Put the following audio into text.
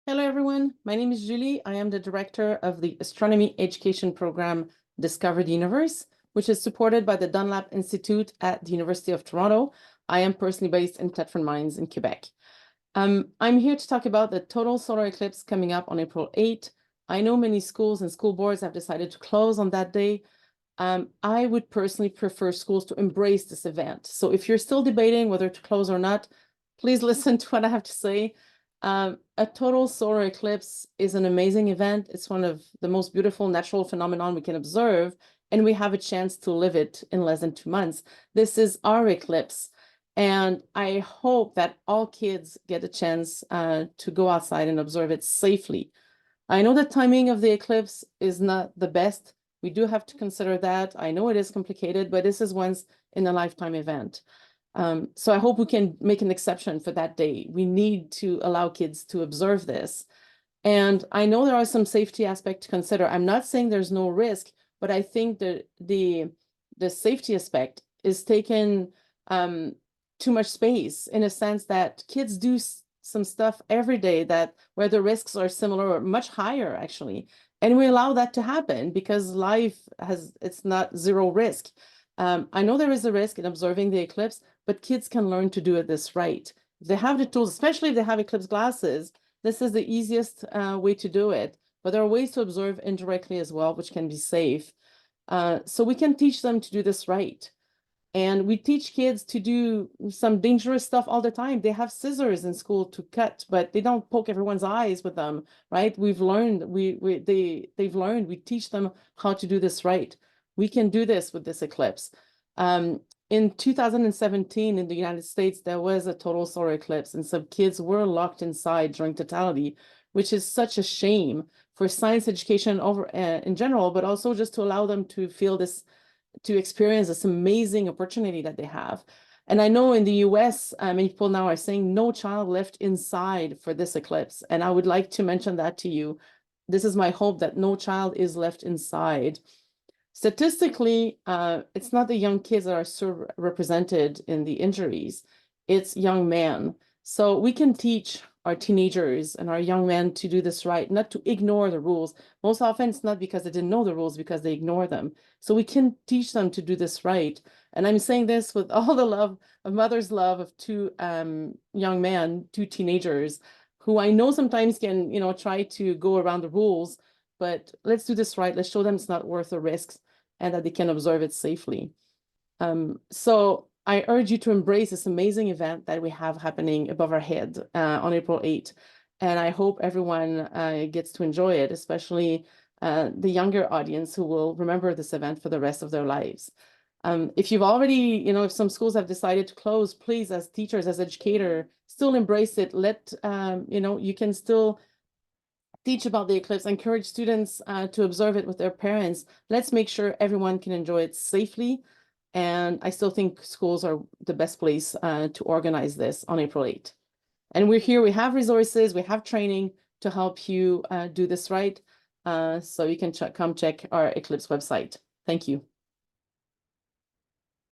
Hello, everyone. My name is Julie. I am the director of the Astronomy Education Program Discover the Universe, which is supported by the Dunlap Institute at the University of Toronto. I am personally based in Thetford Mines in Quebec. I'm here to talk about the total solar eclipse coming up on April 8. I know many schools and school boards have decided to close on that day. I would personally prefer schools to embrace this event. So if you're still debating whether to close or not, please listen to what I have to say. A total solar eclipse is an amazing event. It's one of the most beautiful natural phenomenon we can observe, and we have a chance to live it in less than 2 months. This is our eclipse, and I hope that all kids get a chance to go outside and observe it safely. I know the timing of the eclipse is not the best. We do have to consider that. I know it is complicated, but this is once in a lifetime event. So I hope we can make an exception for that day. We need to allow kids to observe this. And I know there are some safety aspects to consider. I'm not saying there's no risk, but I think that the safety aspect is taking too much space, in a sense that kids do some stuff every day that where the risks are similar or much higher, actually. And we allow that to happen because life it's not zero risk. I know there is a risk in observing the eclipse, but kids can learn to do it this right. If they have the tools, especially if they have eclipse glasses, this is the easiest way to do it. But there are ways to observe indirectly as well, which can be safe. So we can teach them to do this right. And we teach kids to do some dangerous stuff all the time. They have scissors in school to cut, but they don't poke everyone's eyes with them, right? We've learned, they've learned, we teach them how to do this right. We can do this with this eclipse. In 2017, in the United States, there was a total solar eclipse, and some kids were locked inside during totality, which is such a shame for science education in general, but also just to allow them to feel this, to experience this amazing opportunity that they have. And I know in the US, many people now are saying no child left inside for this eclipse. And I would like to mention that to you. This is my hope, that no child is left inside. Statistically, it's not the young kids that are represented in the injuries, it's young men. So we can teach our teenagers and our young men to do this right, not to ignore the rules. Most often it's not because they didn't know the rules, because they ignore them. So we can teach them to do this right. And I'm saying this with all the love of mother's love of two young men, two teenagers, who I know sometimes can, try to go around the rules, but let's do this right. Let's show them it's not worth the risks and that they can observe it safely. So I urge you to embrace this amazing event that we have happening above our head on April 8th. And I hope everyone gets to enjoy it, especially the younger audience who will remember this event for the rest of their lives. If you've already, if some schools have decided to close, please, as teachers, as educator, still embrace it. You can still teach about the eclipse, encourage students to observe it with their parents. Let's make sure everyone can enjoy it safely. And I still think schools are the best place to organize this on April 8th. And we're here, we have resources, we have training to help you do this right. So you can come check our Eclipse website. Thank you.